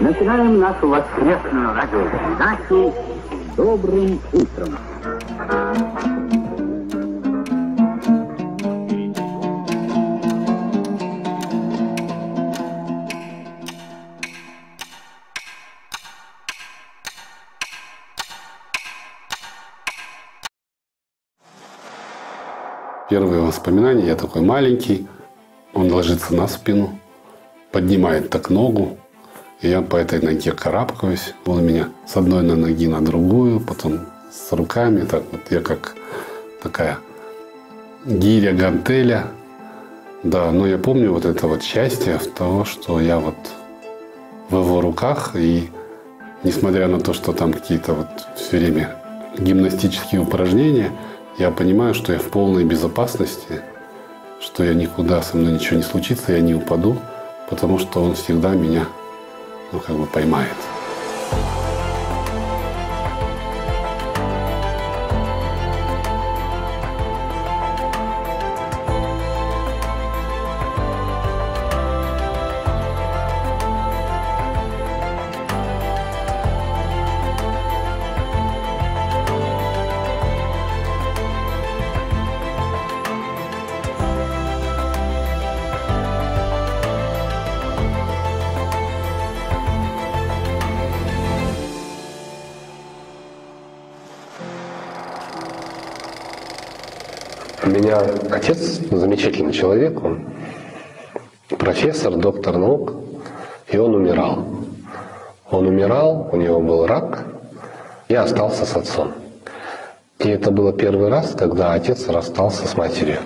Начинаем нашу воскресную радиопередачу «Добрым утром». Первые воспоминания, я такой маленький, он ложится на спину, поднимает так ногу, и я по этой ноге карабкаюсь. Он у меня с одной ноги на другую, потом с руками, так вот я как такая гиря гантеля. Да, но я помню вот это вот счастье в того, что я вот в его руках, и несмотря на то, что там какие-то вот все время гимнастические упражнения, я понимаю, что я в полной безопасности, что я никуда, со мной ничего не случится, я не упаду, потому что он всегда меня, поймает. У меня отец замечательный человек, он профессор, доктор наук, и он умирал. Он умирал, у него был рак, я остался с отцом. И это было первый раз, когда отец расстался с матерью.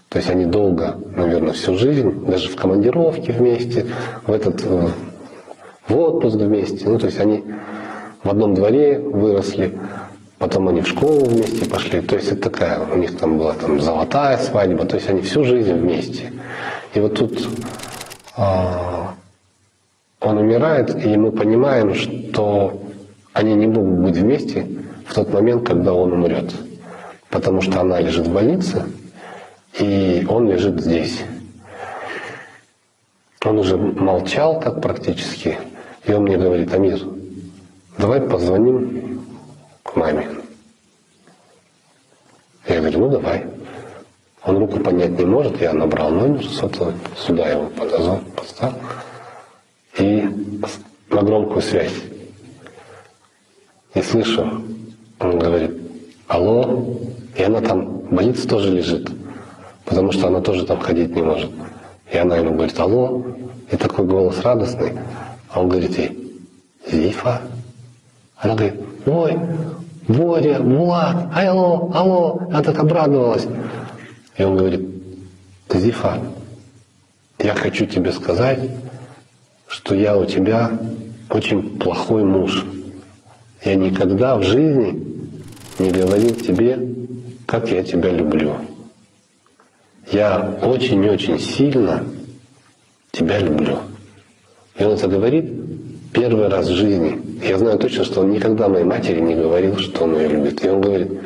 То есть они долго, наверное, всю жизнь, даже в командировке вместе, в отпуск вместе. То есть они в одном дворе выросли. Потом они в школу вместе пошли. То есть это такая, у них там была золотая свадьба. То есть они всю жизнь вместе. И вот тут он умирает, и мы понимаем, что они не могут быть вместе в тот момент, когда он умрет. Потому что она лежит в больнице, и он лежит здесь. Он уже молчал так практически. И он мне говорит: Амир, давай позвоним к маме. Я говорю: ну давай. Он руку поднять не может, я набрал номер сотовый, сюда его подозвал, поставил. И на громкую связь. И слышу, он говорит: алло. И она там в больнице тоже лежит, потому что она тоже там ходить не может. И она ему говорит: алло. И такой голос радостный. А он говорит ей: Зифа. Она говорит: ой, Боря, Влад, алло, алло. Она так обрадовалась. И он говорит: Зифа, я хочу тебе сказать, что я у тебя очень плохой муж. Я никогда в жизни не говорил тебе, как я тебя люблю. Я очень-очень сильно тебя люблю. И он это говорит первый раз в жизни. Я знаю точно, что он никогда моей матери не говорил, что он ее любит. И он говорит: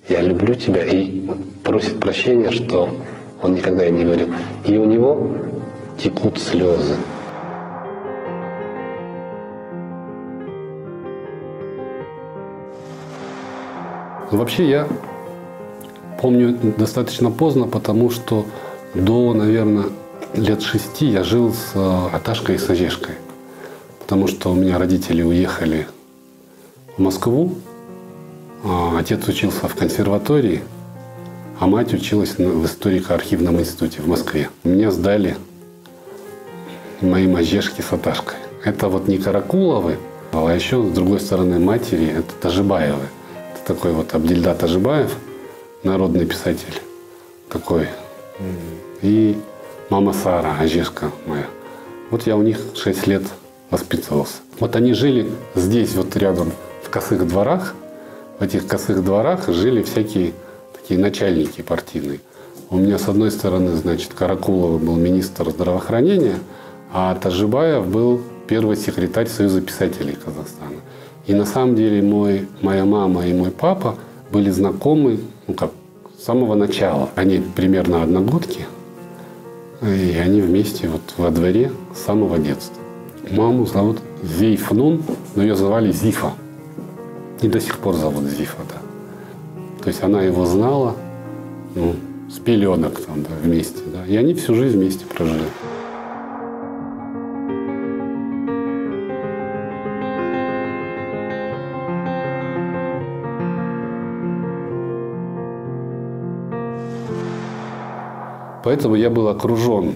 я люблю тебя, и просит прощения, что он никогда ей не говорил. И у него текут слезы. Вообще я помню достаточно поздно, потому что до, наверное, лет 6 я жил с Аташкой и с Ожешкой. Потому что у меня родители уехали в Москву, отец учился в консерватории, а мать училась в историко-архивном институте в Москве. Меня сдали мои Ожешки с Аташкой. Это вот не Каракуловы, а еще с другой стороны матери это Тажибаевы. Это такой вот Абдельда Тажибаев, народный писатель такой. И мама Сара, Ожешка моя. Вот я у них 6 лет воспитывался. Вот они жили здесь, вот рядом, в Косых дворах. В этих Косых дворах жили всякие такие начальники партийные. У меня с одной стороны, значит, Каракулов был министр здравоохранения, а Тажибаев был первый секретарь Союза писателей Казахстана. И на самом деле моя мама и мой папа были знакомы, с самого начала. Они примерно одногодки, и они вместе вот во дворе с самого детства. Маму зовут Зейфнун, но ее звали Зифа. И до сих пор зовут Зифа, да. То есть она его знала, ну, с пеленок там, да, вместе, да. И они всю жизнь вместе прожили. Поэтому я был окружен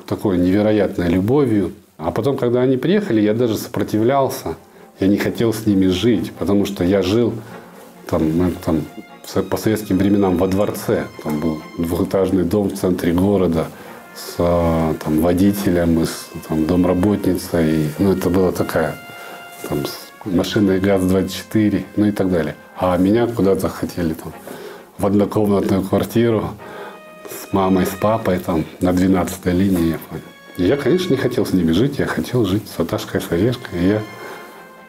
такой невероятной любовью. А потом, когда они приехали, я даже сопротивлялся. Я не хотел с ними жить, потому что я жил там по советским временам во дворце. Там был двухэтажный дом в центре города с там, водителем, с там, домработницей. Ну, это была такая там, машина ГАЗ-24, ну и так далее. А меня куда-то хотели там, в однокомнатную квартиру с мамой, с папой там, на 12-й линии. И я, конечно, не хотел с ними жить. Я хотел жить с Аташкой, с Олежкой.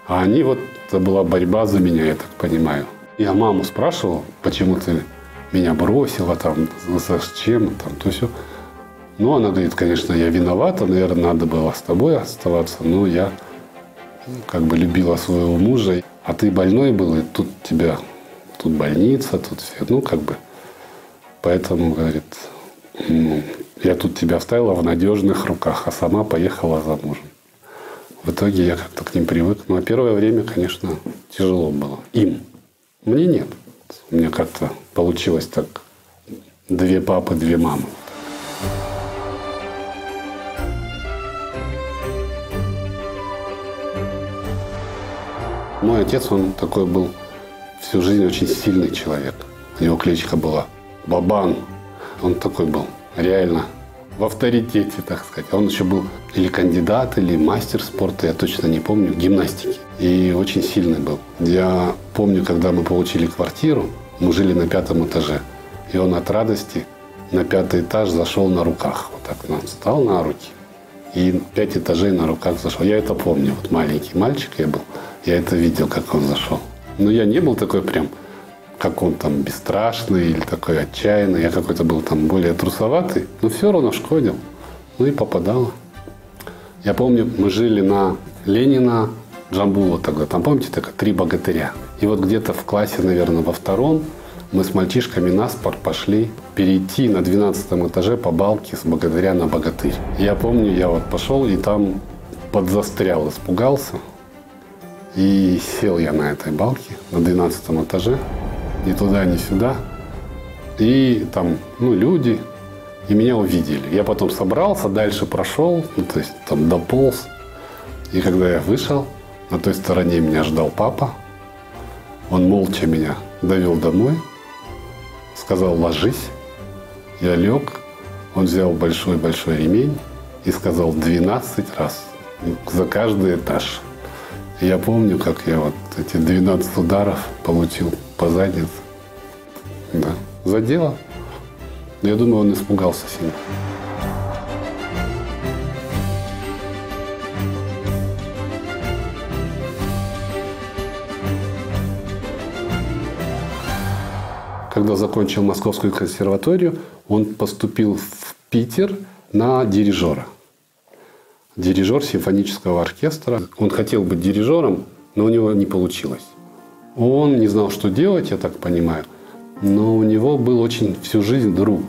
А они вот, это была борьба за меня, я так понимаю. Я маму спрашивал, почему ты меня бросила, там, зачем, там, то все. Ну, она говорит, конечно, я виновата, наверное, надо было с тобой оставаться, но я как бы любила своего мужа. А ты больной был, и тут тебя, тут больница, тут все, ну, как бы. Поэтому, говорит, ну, я тут тебя оставила в надежных руках, а сама поехала за мужем. В итоге я как-то к ним привык. Но первое время, конечно, тяжело было. Им. Мне нет. У меня как-то получилось так. 2 папы, 2 мамы. Мой отец, он такой был всю жизнь очень сильный человек. У него кличка была Бабан. Он такой был реально в авторитете, так сказать. Он еще был или кандидат, или мастер спорта, я точно не помню, гимнастики. И очень сильный был. Я помню, когда мы получили квартиру, мы жили на 5-м этаже. И он от радости на 5-й этаж зашел на руках. Вот так он встал на руки. И 5 этажей на руках зашел. Я это помню. Вот маленький мальчик я был. Я это видел, как он зашел. Но я не был такой прям, как он там бесстрашный или такой отчаянный. Я какой-то был там более трусоватый. Но все равно шкодил. Ну и попадало. Я помню, мы жили на Ленина, Джамбула тогда. Там, помните, так 3 богатыря. И вот где-то в классе, наверное, во 2-м мы с мальчишками наспор пошли перейти на 12-м этаже по балке с богатыря на богатырь. Я помню, я вот пошел и там подзастрял, испугался. И сел я на этой балке на 12-м этаже. Ни туда, ни сюда. И там, ну, люди. И меня увидели. Я потом собрался, дальше прошел, ну, то есть там дополз. И когда я вышел, на той стороне меня ждал папа. Он молча меня довел домой. Сказал, ложись. Я лег. Он взял большой-большой ремень и сказал 12 раз за каждый этаж. И я помню, как я вот эти 12 ударов получил по заднице. Да. Задело. Я думаю, он испугался сильно. Когда закончил Московскую консерваторию, он поступил в Питер на дирижера. Дирижер симфонического оркестра. Он хотел быть дирижером, но у него не получилось. Он не знал, что делать, я так понимаю. Но у него был очень всю жизнь друг.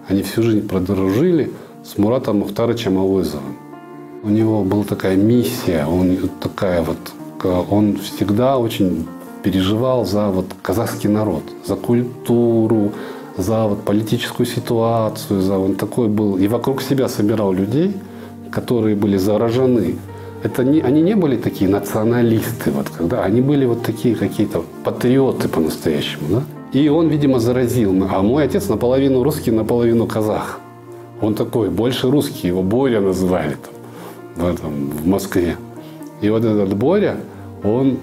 Они всю жизнь продружили с Муратом Мухтарычем Авойзовым. У него была такая миссия, он всегда очень переживал за вот казахский народ, за культуру, за вот политическую ситуацию. Он такой был. И вокруг себя собирал людей, которые были заражены. Они не были такие националисты, вот, когда они были вот такие какие-то патриоты по-настоящему. Да? И он, видимо, заразил. А мой отец наполовину русский, наполовину казах. Он такой, больше русский, его Боря называли там, в Москве. И вот этот Боря, он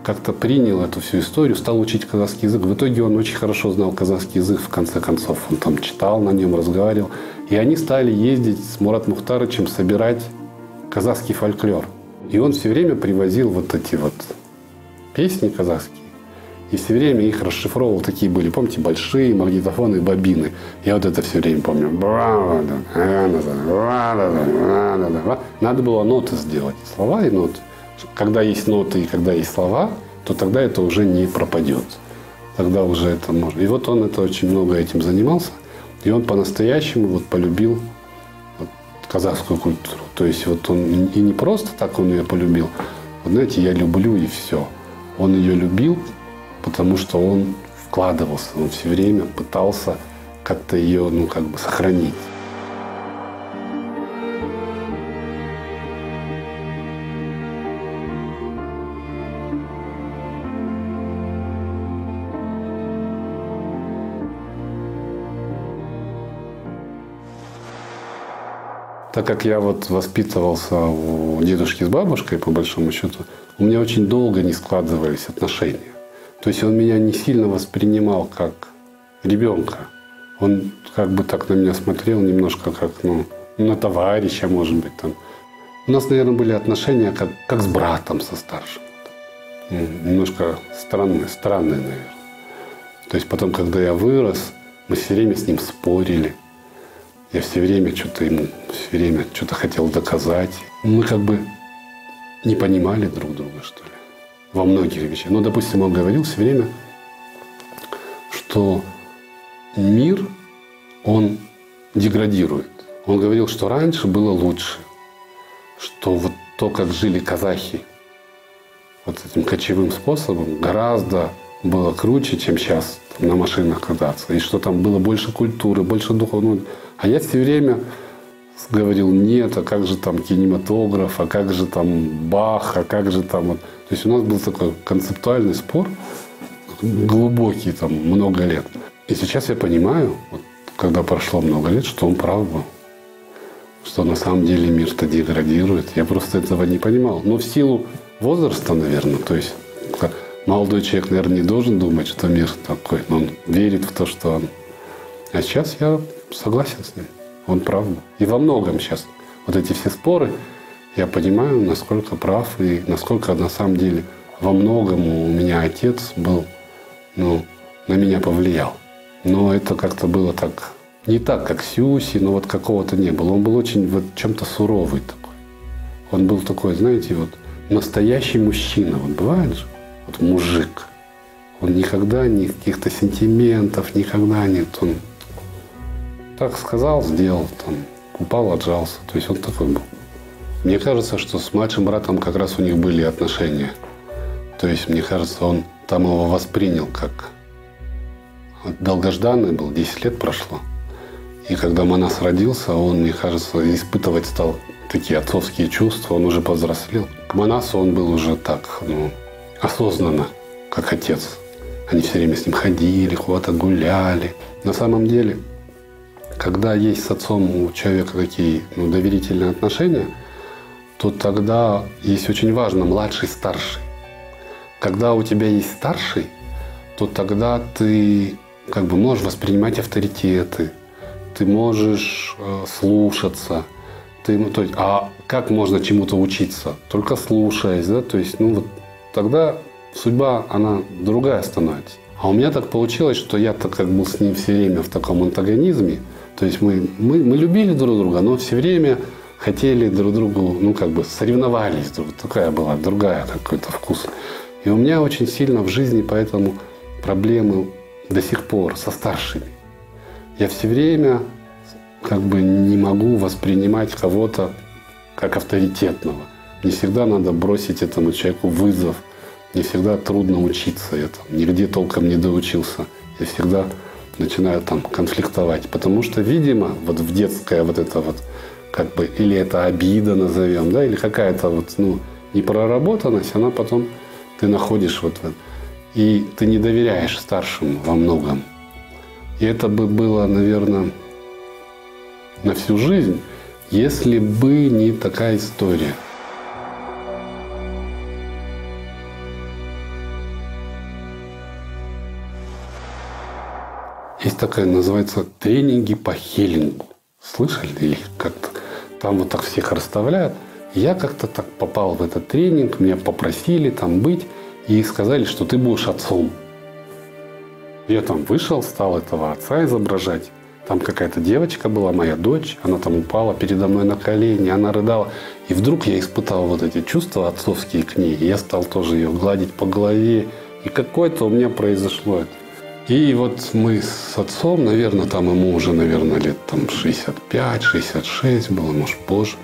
как-то принял эту всю историю, стал учить казахский язык. В итоге он очень хорошо знал казахский язык, в конце концов. Он там читал на нем, разговаривал. И они стали ездить с Муратом Мухтарычем собирать казахский фольклор. И он все время привозил вот эти вот песни казахские. И все время их расшифровывал, такие были, помните, большие магнитофоны и бобины. Я вот это все время помню. Надо было ноты сделать, слова и ноты. Когда есть ноты и когда есть слова, то тогда это уже не пропадет. Тогда уже это можно. И вот он это очень много этим занимался. И он по-настоящему вот полюбил вот казахскую культуру. То есть вот он и не просто так он ее полюбил. Вот знаете, я люблю и все. Он ее любил, потому что он вкладывался, он все время пытался как-то ее, ну, как бы сохранить. Так как я вот воспитывался у дедушки с бабушкой, по большому счету, у меня очень долго не складывались отношения. То есть он меня не сильно воспринимал как ребенка. Он как бы так на меня смотрел немножко как, ну, на товарища, может быть. Там. У нас, наверное, были отношения как с братом со старшим. Немножко странные, наверное. То есть потом, когда я вырос, мы все время с ним спорили. Я все время что-то ему, все время что-то хотел доказать. Мы как бы не понимали друг друга, что ли, во многих вещах. Ну, допустим, он говорил все время, что мир, он деградирует. Он говорил, что раньше было лучше, что вот то, как жили казахи вот этим кочевым способом, гораздо было круче, чем сейчас на машинах кататься. И что там было больше культуры, больше духовного. А я все время говорил, нет, а как же там кинематограф, а как же там Бах, а как же там... То есть у нас был такой концептуальный спор, глубокий, там, много лет. И сейчас я понимаю, вот, когда прошло много лет, что он прав был. Что на самом деле мир-то деградирует. Я просто этого не понимал. Но в силу возраста, наверное, то есть молодой человек, наверное, не должен думать, что мир такой. Но он верит в то, что он... А сейчас я согласен с ним. Он прав. И во многом сейчас вот эти все споры, я понимаю, насколько прав и насколько на самом деле во многом у меня отец был, ну, на меня повлиял. Но это как-то было так, не так, как Сюси, но вот какого-то не было. Он был очень вот чем-то суровый такой. Он был такой, знаете, вот настоящий мужчина. Вот бывает же, вот мужик. Он никогда ни каких-то сентиментов, никогда нет. Он так сказал, сделал, там, упал, отжался. То есть он такой был. Мне кажется, что с младшим братом как раз у них были отношения. То есть, мне кажется, он там его воспринял как долгожданный был, 10 лет прошло. И когда Манас родился, он, мне кажется, испытывать стал такие отцовские чувства, он уже повзрослел. К Манасу он был уже так, ну, осознанно, как отец. Они все время с ним ходили, куда-то гуляли. На самом деле, когда есть с отцом у человека такие, ну, доверительные отношения, то тогда есть очень важно младший-старший. Когда у тебя есть старший, то тогда ты как бы можешь воспринимать авторитеты, ты можешь слушаться. То есть, а как можно чему-то учиться? Только слушаясь, да? То есть, ну вот тогда судьба, она другая становится. А у меня так получилось, что я так как был с ним все время в таком антагонизме. То есть мы любили друг друга, но все время хотели друг другу, ну как бы соревновались. Такая была другая какой-то вкус. И у меня очень сильно в жизни поэтому проблемы до сих пор со старшими. Я все время как бы не могу воспринимать кого-то как авторитетного. Не всегда надо бросить этому человеку вызов. Не всегда трудно учиться этому. Нигде толком не доучился. Я всегда начинаю там конфликтовать. Потому что, видимо, вот в детское вот это вот как бы, или это обида назовем, да, или какая-то вот, ну, непроработанность, она потом ты находишь вот в этом. И ты не доверяешь старшему во многом. И это бы было, наверное, на всю жизнь, если бы не такая история. Есть такая, называется, тренинги по хелингу. Слышали или как-то? Там вот так всех расставляют. Я как-то так попал в этот тренинг, меня попросили там быть и сказали, что ты будешь отцом. Я там вышел, стал этого отца изображать. Там какая-то девочка была, моя дочь, она там упала передо мной на колени, она рыдала. И вдруг я испытал вот эти чувства отцовские к ней. И я стал тоже ее гладить по голове. И какое-то у меня произошло это. И вот мы с отцом, наверное, там ему уже, наверное, лет там 65-66 было, может, позже.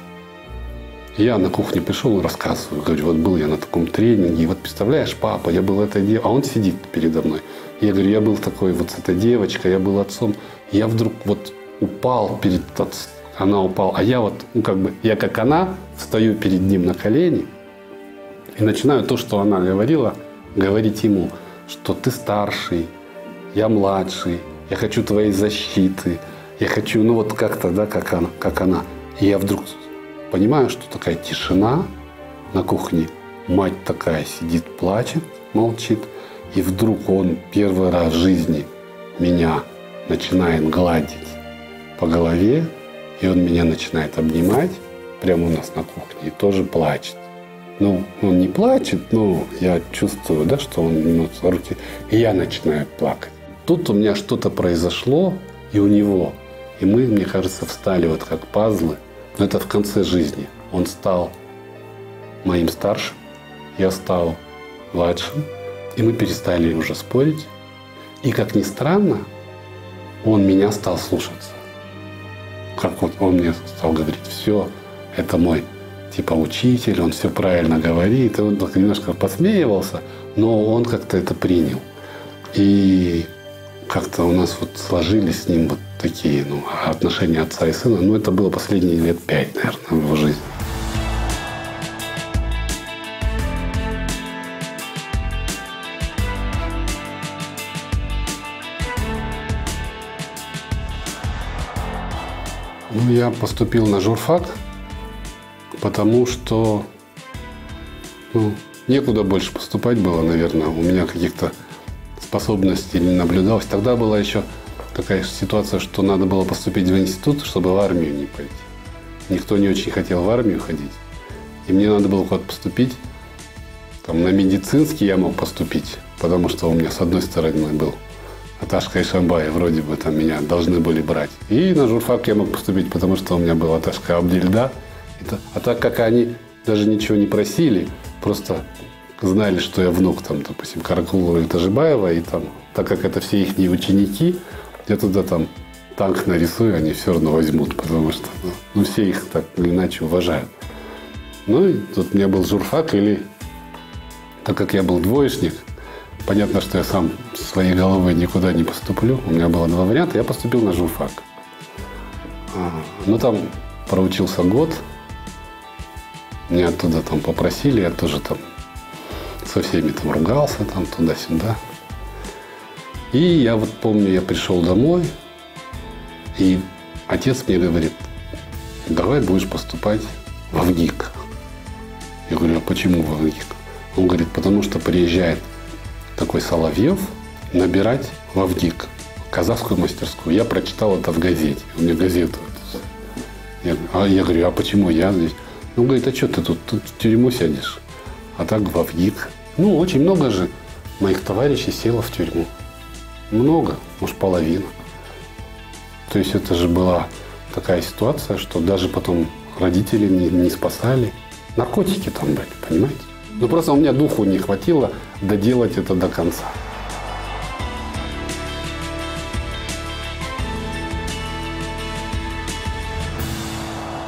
Я на кухне пришел и рассказываю, говорю, вот был я на таком тренинге, и вот представляешь, папа, я был этой девочкой, а он сидит передо мной. Я говорю, я был такой вот с этой девочкой, я был отцом. Я вдруг вот упал перед отцом, она упала, а я вот, ну как бы, я как она, встаю перед ним на колени и начинаю то, что она говорила, говорить ему, что ты старший, я младший, я хочу твоей защиты, я хочу, ну вот как-то, да, как она. И я вдруг понимаю, что такая тишина на кухне. Мать такая сидит, плачет, молчит. И вдруг он первый раз в жизни меня начинает гладить по голове. И он меня начинает обнимать прямо у нас на кухне. И тоже плачет. Ну, он не плачет, но я чувствую, да, что он руки. И я начинаю плакать. Тут у меня что-то произошло и у него. И мы, мне кажется, встали вот как пазлы. Но это в конце жизни. Он стал моим старшим, я стал младшим, и мы перестали уже спорить. И, как ни странно, он меня стал слушаться. Как вот он мне стал говорить, все, это мой типа учитель, он все правильно говорит. И он так немножко посмеивался, но он как-то это принял. И как-то у нас вот сложились с ним вот такие отношения отца и сына. Ну, это было последние лет 5, наверное, в его жизни. Ну, я поступил на журфак, потому что некуда больше поступать было, наверное. У меня каких-то способностей не наблюдалось. Тогда была еще такая ситуация, что надо было поступить в институт, чтобы в армию не пойти. Никто не очень хотел в армию ходить. И мне надо было куда-то поступить. Там, на медицинский я мог поступить, потому что у меня с одной стороны был Аташка и Шамбай, вроде бы там меня должны были брать. И на журфак я мог поступить, потому что у меня был Аташка Абдельда. А так как они даже ничего не просили, просто знали, что я внук, там, допустим, Каракулова или Тажибаева, и там, так как это все их ученики, я туда там танк нарисую, они все равно возьмут, потому что все их так или иначе уважают. Ну и тут у меня был журфак, или так как я был двоечник, понятно, что я сам своей головой никуда не поступлю. У меня было два варианта, я поступил на журфак. Ну там проучился год, меня оттуда там попросили, я тоже там со всеми там ругался, там туда-сюда. И я вот помню, я пришел домой, и отец мне говорит, давай будешь поступать в ВГИК. Я говорю, а почему в ВГИК? Он говорит, потому что приезжает такой Соловьев набирать в ВГИК, казахскую мастерскую. Я прочитал это в газете, у меня газета. Я говорю, а почему я здесь? Он говорит, а что ты тут в тюрьму сядешь? А так в ВГИК. Ну, очень много же моих товарищей село в тюрьму. Много, может, половина. То есть это же была такая ситуация, что даже потом родители не спасали. Наркотики там были, понимаете? Ну, просто у меня духу не хватило доделать это до конца.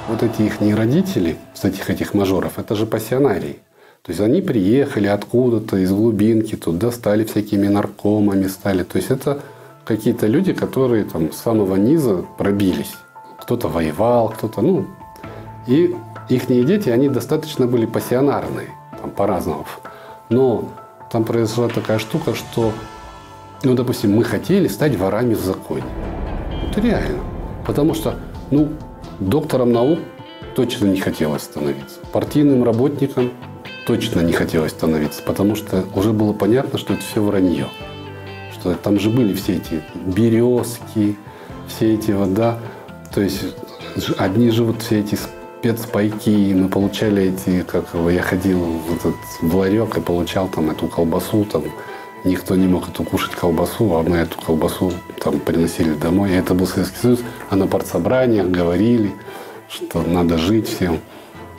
Вот эти их родители, кстати, этих мажоров, это же пассионарии. То есть они приехали откуда-то из глубинки, туда стали всякими наркомами, стали. То есть это какие-то люди, которые там с самого низа пробились. Кто-то воевал, кто-то, И их дети, они достаточно были пассионарные, там, по-разному. Но там произошла такая штука, что, допустим, мы хотели стать ворами в законе. Это реально. Потому что, доктором наук точно не хотелось становиться. Партийным работником точно не хотелось становиться, потому что уже было понятно, что это все вранье. Что там же были все эти березки, все эти то есть одни же все эти спецпайки, мы получали я ходил в ларек и получал там эту колбасу там никто не мог эту кушать колбасу, а мы эту колбасу там приносили домой. И это был Советский Союз. А на партсобраниях говорили, что надо жить всем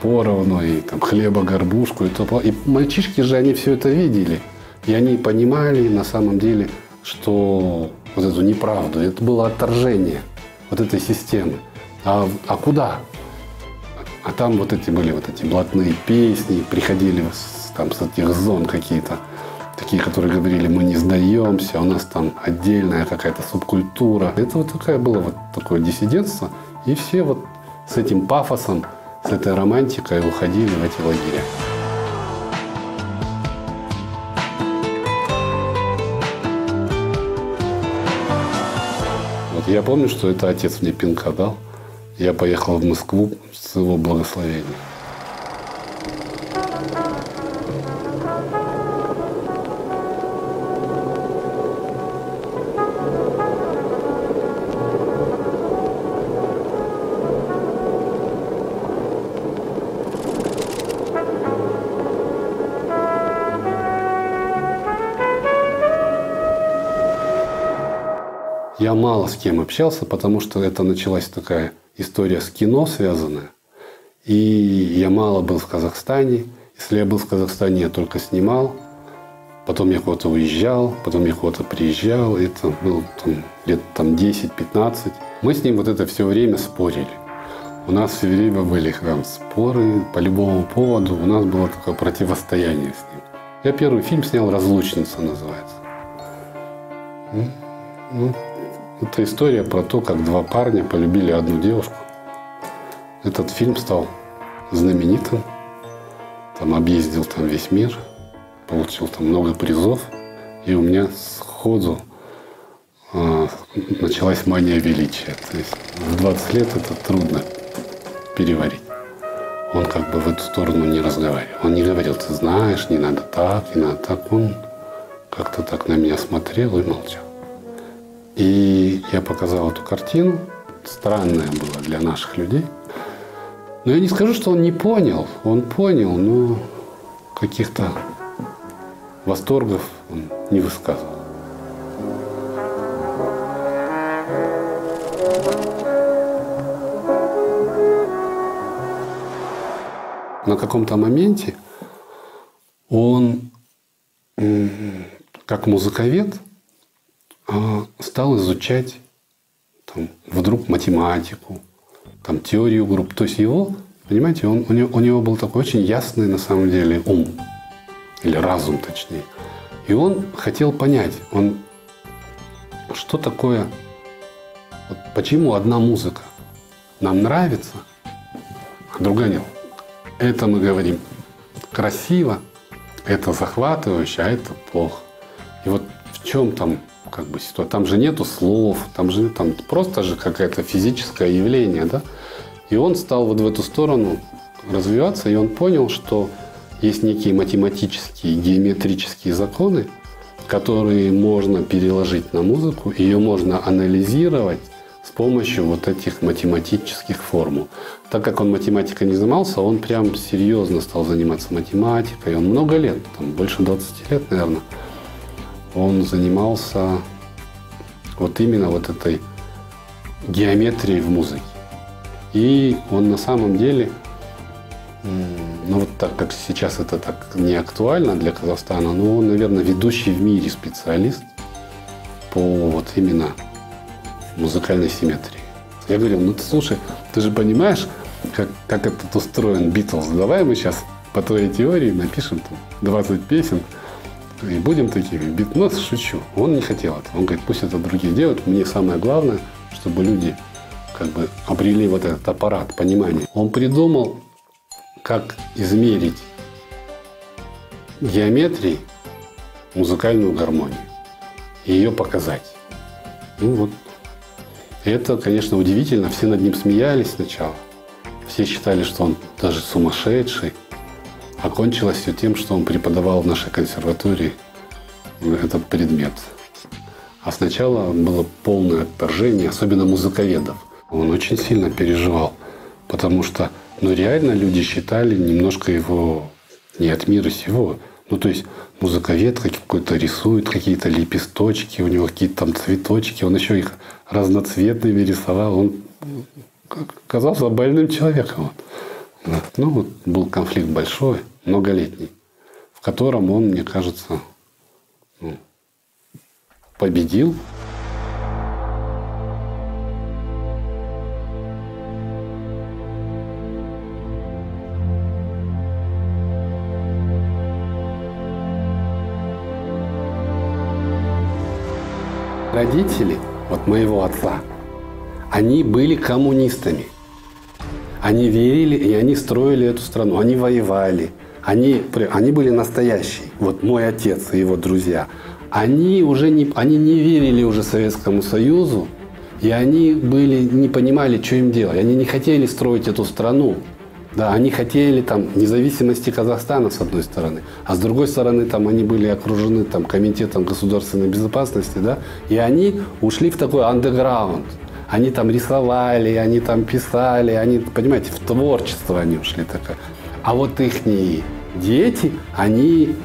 поровну, и там хлеба, горбушку, и то. И мальчишки же, они все это видели. И они понимали на самом деле, что вот эту неправду, это было отторжение вот этой системы. А куда? А там вот эти были вот эти блатные песни, приходили там с этих зон какие-то, такие, которые говорили, мы не сдаемся, у нас там отдельная какая-то субкультура. Это вот такое было вот такое диссидентство. И все вот с этим пафосом, с этой романтикой уходили в эти лагеря. Вот я помню, что это отец мне пинка дал. Я поехал в Москву с его благословения. Я мало с кем общался, потому что это началась такая история с кино связанная. И я мало был в Казахстане. Если я был в Казахстане, я только снимал. Потом я куда-то уезжал, потом я куда-то приезжал. Это было лет 10-15. Мы с ним вот это все время спорили. У нас все время были там споры по любому поводу. У нас было такое противостояние с ним. Я первый фильм снял «Разлучница» называется. Это история про то, как два парня полюбили одну девушку. Этот фильм стал знаменитым. Там объездил там весь мир. Получил там много призов. И у меня сходу началась мания величия. То есть в 20 лет это трудно переварить. Он как бы в эту сторону не разговаривал. Он не говорил, ты знаешь, не надо так, не надо так. Он как-то так на меня смотрел и молчал. И я показал эту картину. Странная была для наших людей. Но я не скажу, что он не понял. Он понял, но каких-то восторгов он не высказывал. На каком-то моменте он, как музыковед, стал изучать там, вдруг математику, там, теорию групп. То есть его, понимаете, у него был такой очень ясный на самом деле ум, или разум точнее. И он хотел понять, что такое, вот почему одна музыка нам нравится, а другая нет. Это мы говорим красиво, это захватывающе, а это плохо. И вот в чем там как бы ситуация? Там же нету слов, там просто же какое-то физическое явление, да? И он стал вот в эту сторону развиваться, и он понял, что есть некие математические, геометрические законы, которые можно переложить на музыку, ее можно анализировать с помощью вот этих математических формул. Так как он математикой не занимался, он прям серьезно стал заниматься математикой. Он много лет, там, больше 20 лет, наверное, он занимался вот именно вот этой геометрией в музыке. И он на самом деле, ну вот так как сейчас это так не актуально для Казахстана, но он, наверное, ведущий в мире специалист по вот именно музыкальной симметрии. Я говорил, ну ты слушай, ты же понимаешь, как этот устроен Битлз. Давай мы сейчас по твоей теории напишем там 20 песен и будем такими. Ну, шучу. Он не хотел этого. Он говорит, пусть это другие делают. Мне самое главное, чтобы люди как бы обрели вот этот аппарат понимания. Он придумал, как измерить геометрией музыкальную гармонию и ее показать. Ну вот. И это, конечно, удивительно. Все над ним смеялись сначала. Все считали, что он даже сумасшедший. Окончилось все тем, что он преподавал в нашей консерватории этот предмет. А сначала было полное отторжение, особенно музыковедов. Он очень сильно переживал, потому что реально люди считали немножко его не от мира сего. Ну, то есть музыковед какой-то рисует какие-то лепесточки, у него какие-то там цветочки, он еще их разноцветными рисовал. Он казался больным человеком. Вот. Ну, вот был конфликт большой, многолетний, в котором он, мне кажется, победил. Родители, вот моего отца, они были коммунистами. Они верили, и они строили эту страну. Они воевали. Они были настоящие. Вот мой отец и его друзья. Они не верили уже Советскому Союзу, и они не понимали, что им делать. Они не хотели строить эту страну. Да, они хотели там независимости Казахстана с одной стороны, а с другой стороны там они были окружены там комитетом государственной безопасности, да, и они ушли в такой андеграунд. Они там рисовали, они там писали, они, понимаете, в творчество они ушли такое. А вот их дети, они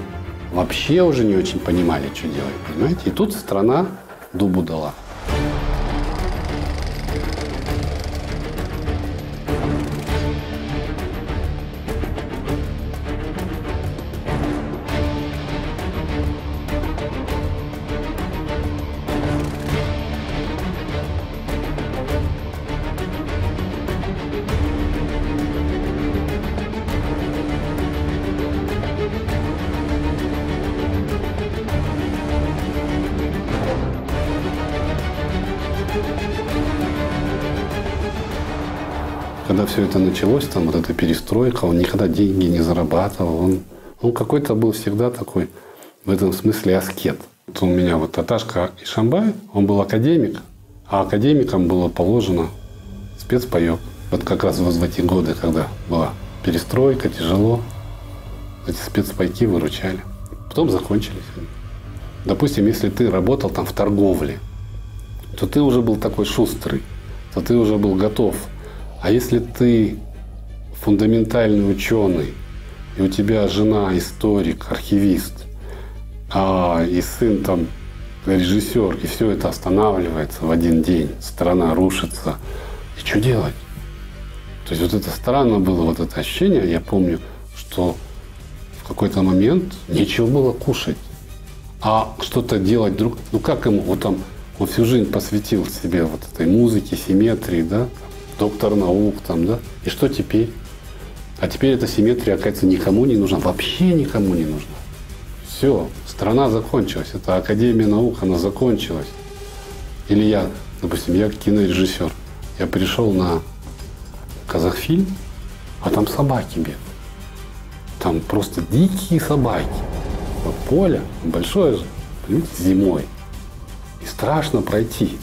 вообще уже не очень понимали, что делать, понимаете. И тут страна дубу дала. Когда все это началось, там вот эта перестройка, он никогда деньги не зарабатывал. Он какой-то был всегда такой, в этом смысле, аскет. Вот у меня вот Аташка Ишамбай, он был академик, а академикам было положено спецпаёк. Вот как раз в эти годы, когда была перестройка, тяжело, эти спецпайки выручали. Потом закончились. Допустим, если ты работал там в торговле, то ты уже был такой шустрый, то ты уже был готов. А если ты фундаментальный ученый, и у тебя жена историк, архивист, и сын там режиссер, и все это останавливается в один день, страна рушится, и что делать? То есть вот это странно было, вот это ощущение, я помню, что в какой-то момент нечего было кушать, а что-то делать друг. Ну как ему, вот там, он всю жизнь посвятил себе вот этой музыке, симметрии, да, доктор наук там, да, и что теперь? А теперь эта симметрия, оказывается, никому не нужна, вообще никому не нужна. Все, страна закончилась, эта Академия наук, она закончилась. Или я, допустим, я кинорежиссер, я пришел на Казахфильм, а там собаки бегают. Там просто дикие собаки. Вот поле большое же, понимаете, зимой. И страшно пройти.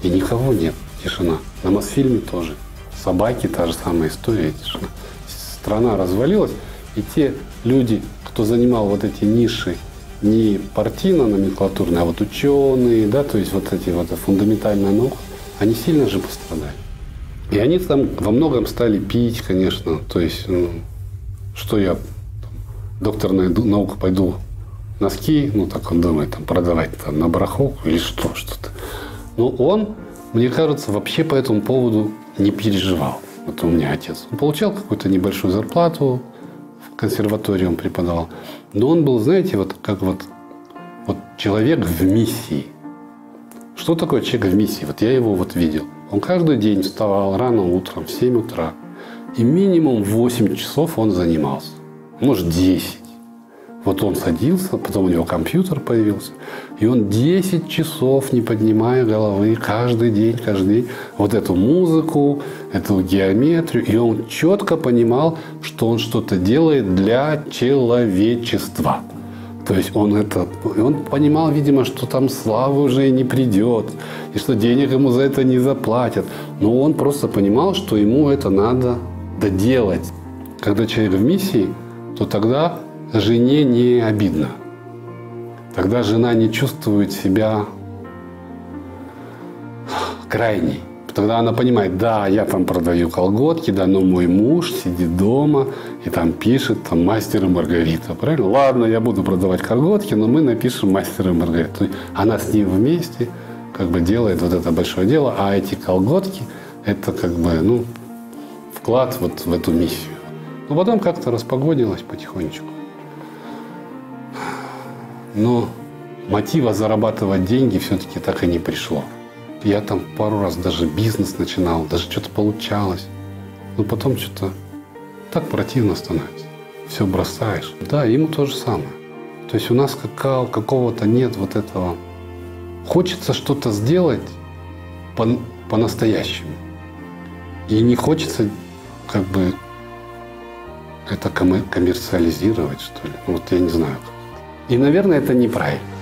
И никого нет, тишина. На Мосфильме тоже. Собаки, та же самая история, тишина. Страна развалилась, и те люди, кто занимал вот эти ниши, не партийно-номенклатурные, а вот ученые, да, то есть вот эти вот фундаментальная наука, они сильно же пострадали. И они там во многом стали пить, конечно. То есть, что я, доктор наук, пойду носки, так он думает, там, продавать там, на барахолку или что-то. Но он, мне кажется, вообще по этому поводу не переживал. Вот у меня отец. Он получал какую-то небольшую зарплату, в консерватории он преподавал. Но он был, знаете, вот как вот человек в миссии. Что такое человек в миссии? Вот я его вот видел. Он каждый день вставал рано утром, в 7 утра. И минимум 8 часов он занимался. Может, 10. Вот он садился, потом у него компьютер появился. И он 10 часов, не поднимая головы, каждый день, вот эту музыку, эту геометрию. И он четко понимал, что он что-то делает для человечества. То есть он понимал, видимо, что там славы уже не придет, и что денег ему за это не заплатят. Но он просто понимал, что ему это надо доделать. Когда человек в миссии, то тогда жене не обидно. Тогда жена не чувствует себя крайней. Тогда она понимает, да, я там продаю колготки, да, но мой муж сидит дома и там пишет там «Мастер и Маргарита». Правильно? Ладно, я буду продавать колготки, но мы напишем «Мастер и Маргарита». То есть она с ним вместе как бы делает вот это большое дело, а эти колготки – это как бы, ну, вклад вот в эту миссию. Но потом как-то распогодилось потихонечку. Но мотива зарабатывать деньги все-таки так и не пришло. Я там пару раз даже бизнес начинал, даже что-то получалось. Но потом что-то так противно становится. Все бросаешь. Да, ему то же самое. То есть у нас какого-то нет вот этого. Хочется что-то сделать по-настоящему. И не хочется как бы это коммерциализировать, что ли. Вот я не знаю. И, наверное, это неправильно. –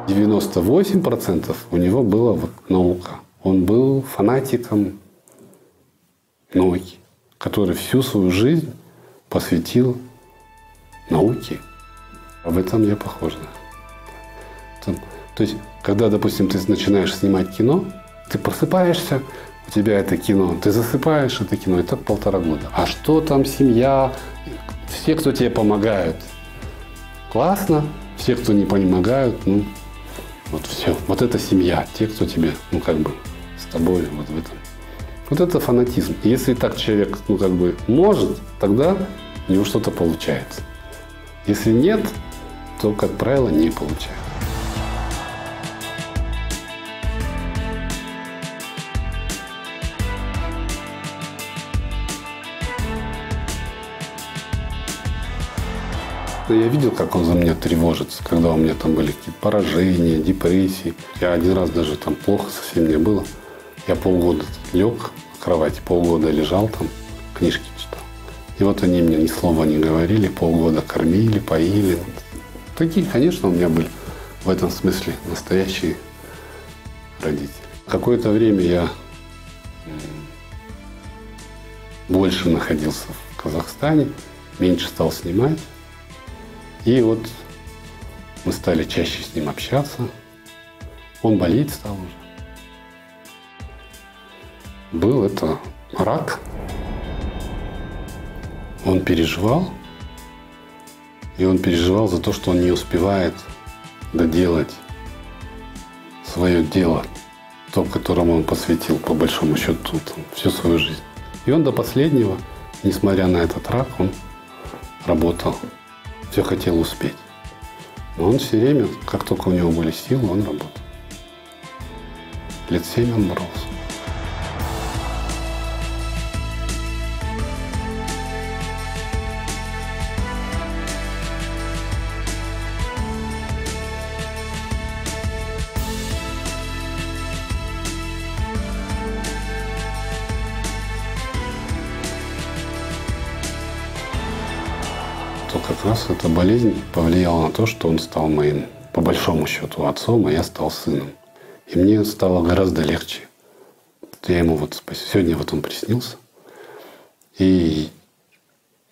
98% у него была вот наука. Он был фанатиком науки, который всю свою жизнь посвятил науке. Об этом я похож. То есть, когда, допустим, ты начинаешь снимать кино, ты просыпаешься, у тебя это кино, ты засыпаешь это кино, и так 1,5 года. А что там семья, все, кто тебе помогают, классно, все, кто не помогают, ну, вот все. Вот это семья, те, кто тебе, ну, как бы, с тобой вот в этом. Вот это фанатизм. И если так человек, ну, как бы, может, тогда у него что-то получается. Если нет, то, как правило, не получается. Я видел, как он за меня тревожится, когда у меня там были какие-то поражения, депрессии. Я один раз даже там плохо совсем мне было. Я полгода лег в кровати, полгода лежал там, книжки читал. И вот они мне ни слова не говорили, полгода кормили, поили. Такие, конечно, у меня были в этом смысле настоящие родители. Какое-то время я больше находился в Казахстане, меньше стал снимать. И вот мы стали чаще с ним общаться. Он болеть стал уже. Был это рак. Он переживал. И он переживал за то, что он не успевает доделать свое дело, то, которому он посвятил, по большому счету, всю свою жизнь. И он до последнего, несмотря на этот рак, он работал. Все хотел успеть. Но он все время, как только у него были силы, он работал. Лет 7 он боролся. То как раз эта болезнь повлияла на то, что он стал моим, по большому счету, отцом, а я стал сыном. И мне стало гораздо легче. Я ему вот сегодня вот он приснился. И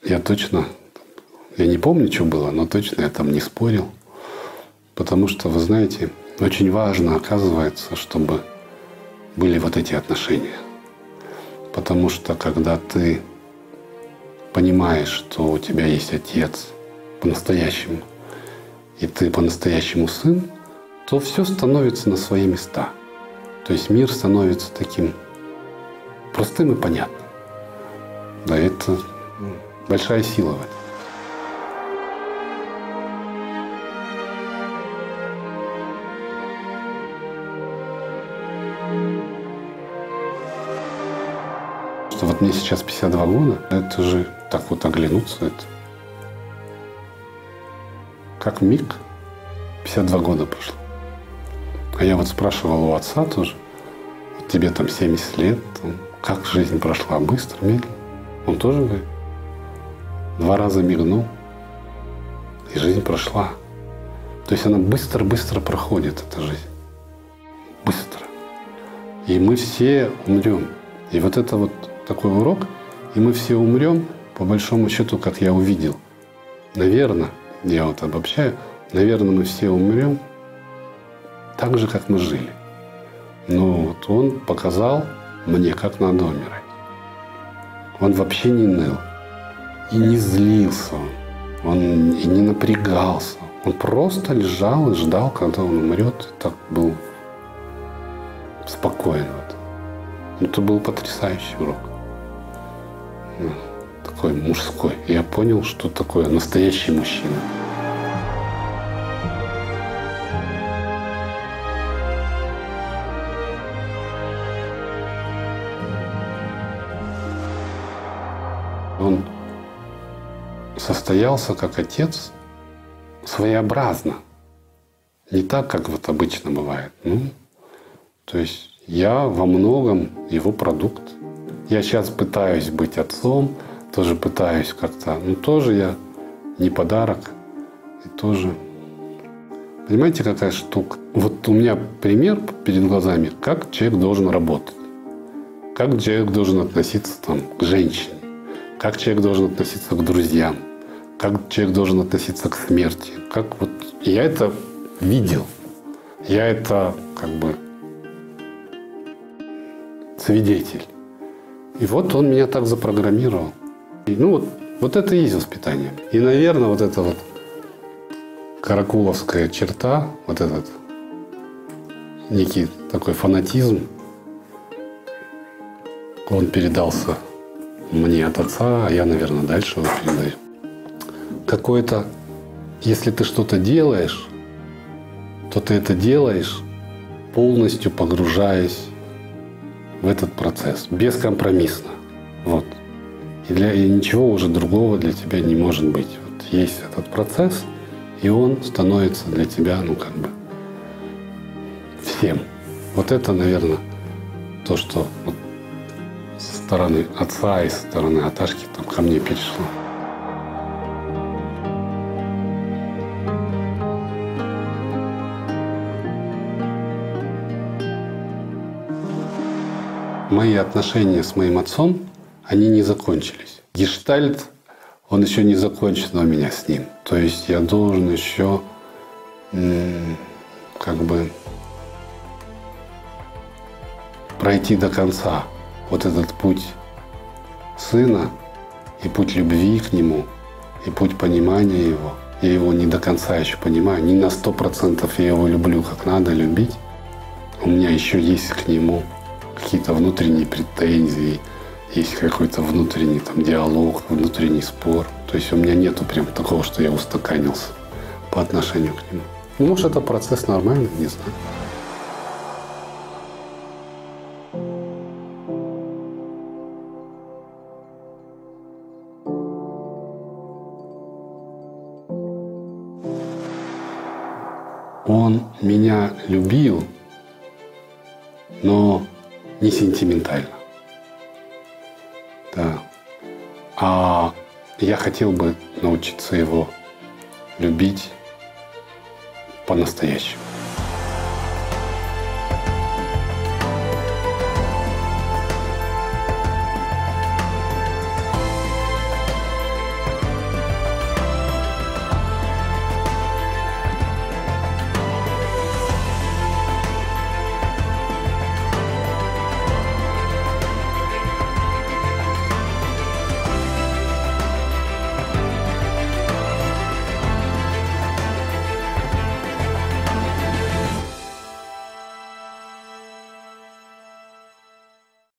я точно, я не помню, что было, но точно я там не спорил. Потому что, вы знаете, очень важно, оказывается, чтобы были вот эти отношения. Потому что когда ты понимаешь, что у тебя есть отец по-настоящему, и ты по-настоящему сын, то все становится на свои места. То есть мир становится таким простым и понятным. Да, это большая сила в этом. Что вот мне сейчас 52 года, это же так вот оглянуться, это как миг 52 года прошло. А я вот спрашивал у отца тоже, вот тебе там 70 лет, там, как жизнь прошла, быстро, медленно? Он тоже говорит, 2 раза мигнул, и жизнь прошла. То есть она быстро-быстро проходит, эта жизнь. Быстро. И мы все умрем. И вот это вот такой урок, и мы все умрем, по большому счету, как я увидел. Наверное, я вот обобщаю, наверное, мы все умрем так же, как мы жили. Но вот он показал мне, как надо умирать. Он вообще не ныл. И не злился он и не напрягался. Он просто лежал и ждал, когда он умрет. И так был спокоен в этом. Это был потрясающий урок. Такой мужской. Я понял, что такое настоящий мужчина. Он состоялся как отец своеобразно. Не так, как вот обычно бывает. То есть я во многом его продукт. Я сейчас пытаюсь быть отцом, тоже пытаюсь как-то, тоже я не подарок. И тоже, понимаете, какая штука? Вот у меня пример перед глазами, как человек должен работать. Как человек должен относиться там, к женщине. Как человек должен относиться к друзьям. Как человек должен относиться к смерти. Как вот я это видел. Я это как бы свидетель. И вот он меня так запрограммировал. И, вот это и есть воспитание. И, наверное, вот эта вот каракуловская черта, вот этот некий такой фанатизм, он передался мне от отца, а я, наверное, дальше его передаю. Какое-то, если ты что-то делаешь, то ты это делаешь, полностью погружаясь в этот процесс, бескомпромиссно. Вот. И ничего уже другого для тебя не может быть. Вот есть этот процесс, и он становится для тебя, всем. Вот это, наверное, то, что вот со стороны отца и со стороны Аташки там ко мне перешло. Мои отношения с моим отцом, они не закончились. Гештальт, он еще не закончен у меня с ним. То есть я должен еще пройти до конца вот этот путь сына и путь любви к нему, и путь понимания его. Я его не до конца еще понимаю, не на 100% я его люблю, как надо любить. У меня еще есть к нему какие-то внутренние претензии, есть какой-то внутренний диалог, внутренний спор. То есть у меня нету прям такого, что я устаканился по отношению к нему. Может, это процесс нормальный, не знаю. Он меня любил, но не сентиментально. Да. А я хотел бы научиться его любить по-настоящему.